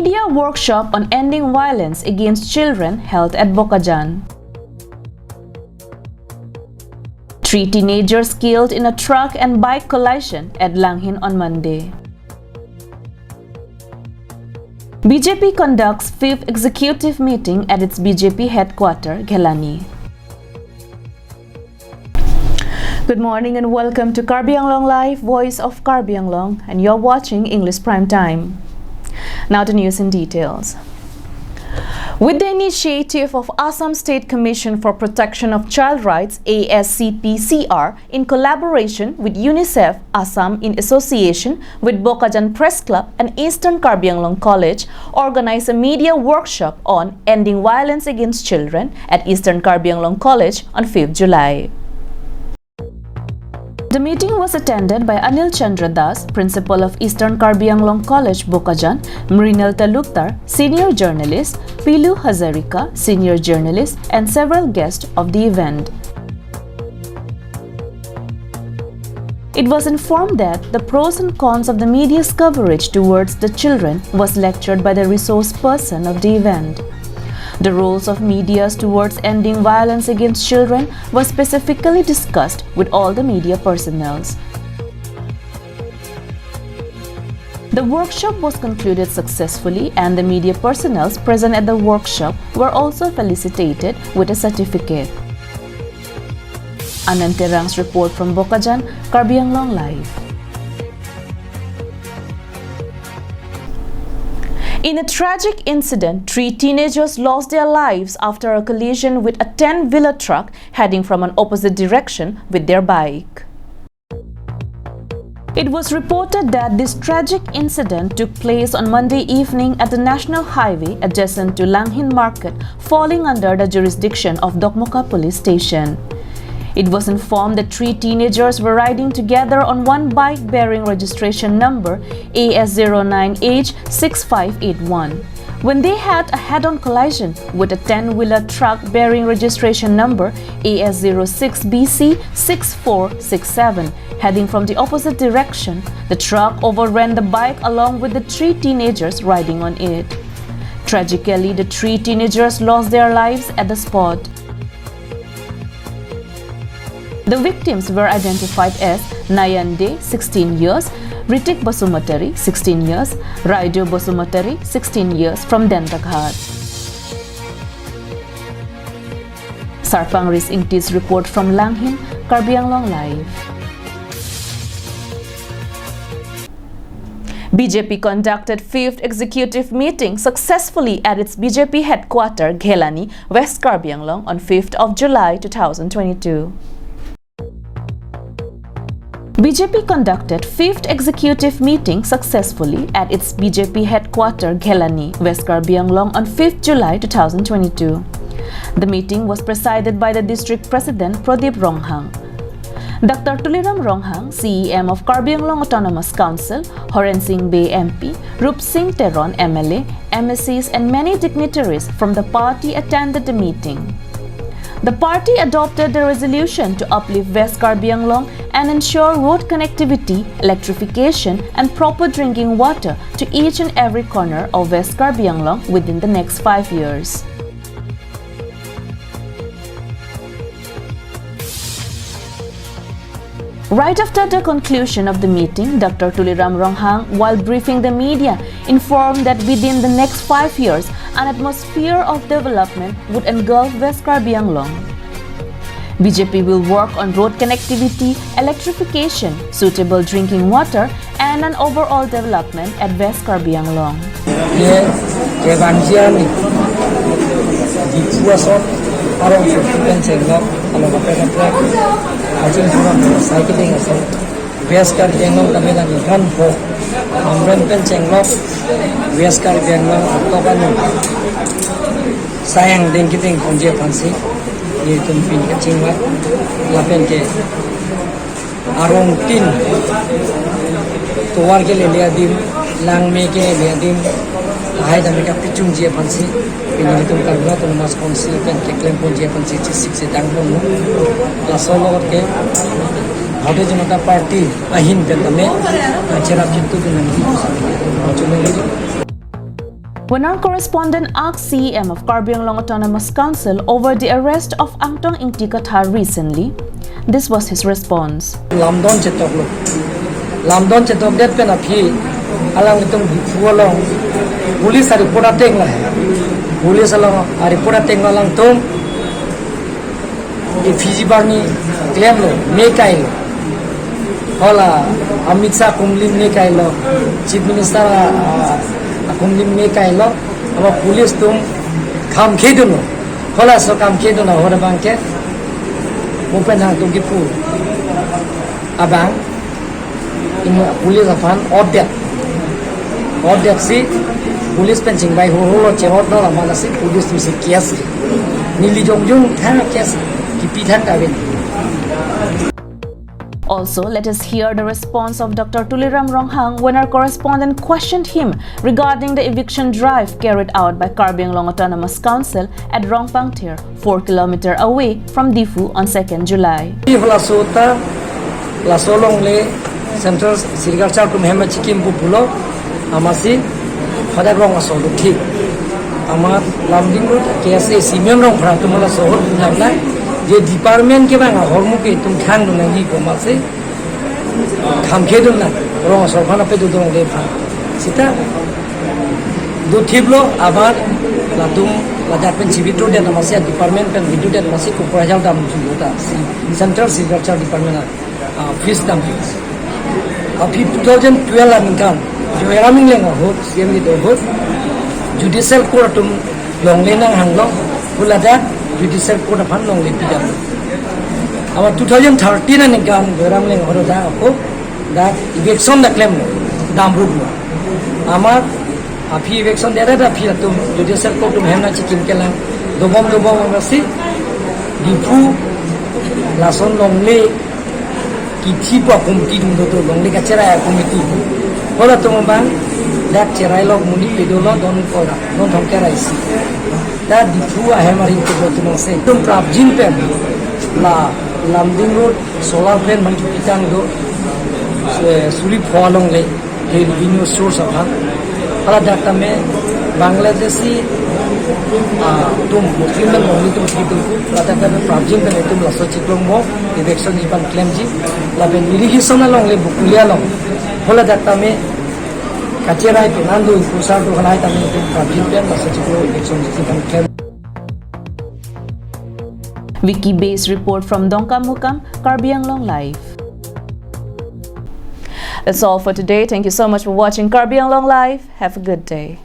Media workshop on ending violence against children held at Bocaján. 3 teenagers killed in a truck and bike collision at Langhin on Monday. BJP conducts 5th executive meeting at its BJP headquarters, Ghelani. Good morning and welcome to Karbi Anglong Live, Voice of Karbi Anglong, and you're watching English Prime Time. Now the news in details. With the initiative of Assam State Commission for Protection of Child Rights ASCPCR in collaboration with UNICEF Assam in association with Bocaján Press Club and Eastern Karbi Anglong College organized a media workshop on ending violence against children at Eastern Karbi Anglong College on 5th July. The meeting was attended by Anil Chandra Das, Principal of Eastern Karbi Anglong College, Bocaján, Mrinal Talukdar, Senior Journalist, Pilu Hazarika, Senior Journalist, and several guests of the event. It was informed that the pros and cons of the media's coverage towards the children was lectured by the resource person of the event. The roles of media towards ending violence against children was specifically discussed with all the media personnel. The workshop was concluded successfully and the media personnel present at the workshop were also felicitated with a certificate. Anand Terang's report from Bocaján, Karbi Anglong Live. In a tragic incident, 3 teenagers lost their lives after a collision with a 10-wheeler truck heading from an opposite direction with their bike. It was reported that this tragic incident took place on Monday evening at the National Highway adjacent to Langhin Market, falling under the jurisdiction of Dokmoka Police Station. It was informed that 3 teenagers were riding together on one bike bearing registration number AS09H6581 when they had a head-on collision with a 10-wheeler truck bearing registration number AS06BC6467 heading from the opposite direction. The truck overran the bike along with the 3 teenagers riding on it. Tragically, the 3 teenagers lost their lives at the spot. The victims were identified as Nayande, 16 years, Ritik Basumatari, 16 years, Raido Basumatari, 16 years from Dentaghat. Sarpang Riz Ingtis report from Langhin, Karbi Anglong Live. BJP conducted 5th executive meeting successfully at its BJP headquarters, Ghelani, West Karbi Anglong on 5th of July 2022. BJP conducted 5th executive meeting successfully at its BJP headquarters, Ghelani, West Karbi Anglong on 5th July 2022. The meeting was presided by the District President Pradip Ronghang. Dr. Tuliram Ronghang, CEM of Karbi Anglong Autonomous Council, Horen Singh Bay MP, Rup Singh Teron MLA, MSCs and many dignitaries from the party attended the meeting. The party adopted the resolution to uplift West Karbi Anglong and ensure road connectivity, electrification, and proper drinking water to each and every corner of West Karbi Anglong within the next 5 years. Right after the conclusion of the meeting, Dr. Tuliram Ronghang, while briefing the media, informed that within the next 5 years, an atmosphere of development would engulf West Karbi Anglong. BJP will work on road connectivity, electrification, suitable drinking water, and an overall development at West Karbi Anglong. Cycling as West Karbi Anglong kami lang ikan po amren pen cenglok West Karbi Anglong atau kan sayang din kiting punje pansi ni tumpin kecing wat lapen ke arong tin tuar ke le dim lang me ke le dim hai da me ka pichung je pansi ini tum karna tum mas konsil pen ke klem punje pansi sik se dang bon la solo ke Bharatiya Janata Party ahin ke tame chera kittu ke nanti When our correspondent asked CEM of Karbianglong Autonomous Council over the arrest of Angtong Ingtikathar recently, this was his response. Lamdon chetok det pen aphi alang itung fuolong police ari poda teng la police alang ari poda teng alang tum e Fiji barni claim lo me kai lo hola Amit Shah kumlim me kai lo chief minister kumlim me kai lo aba police tum kham khedun lo hola so kam khedun na hora bangke open hang tum ki pu abang in police afan order si police penching bai ho lo cherot no la mala si police tu si kias nili jongjung thang kias ki pithan taben. Also, let us hear the response of Dr. Tuliram Ronghang when our correspondent questioned him regarding the eviction drive carried out by Karbianglong Autonomous Council at Rongpangtir, 4 km away from Difu on 2nd July. La solong le Central Sirigarchar kum hema chikim bu pulo amasi pada rong asol thik amar lamding rut KSA simem rong phra tumala sohor punamla je department ke banga hormu ke tum khang do nagi ko mase kham khedun na rong asol phana pe do dong le pha sita do thiblo abar latum ladak pen civil de namase department pen video de namase ko prajal dam juta Central Sirigarchar department fees dam अभी 2012 अनकान जो एरामिंग लेंगा हो CM की तो हो judicial court तुम लोंग लेना हंगलो बुलादा judicial court अपन लोंग ले पिजा अब 2013 अनकान जो एरामिंग लेंगा हो दा हो दा इलेक्शन दा क्लेम दाम रुक आमार अभी इलेक्शन दे रहा अभी तुम जुडिशियल कोर्ट तुम हेमना चिकिन के लांग दोबम मसी दिफु लासन लोंग ले Kiti po komiti dum do long le kacera komiti hola to bang dak cerai log muni pedolo don kora non thom kerai si da difu a hemari to to no se tum prap jin pen la lamding road solar plan man pitang do suli pholong le the revenue source of hala data me bangladeshi tum muslim man moni tum people ku lata ka prap jin pen tum la so chiklong mo election jipan claim ji la ben irrigation along le bukulia long hola data me kacherai penando impulsar do halai ta me prap jin pen la so chiklong election jipan claim. Wiki based report from Dongkamukam, Karbianglong Live. That's all for today. Thank you so much for watching Karbianglong Live. Have a good day.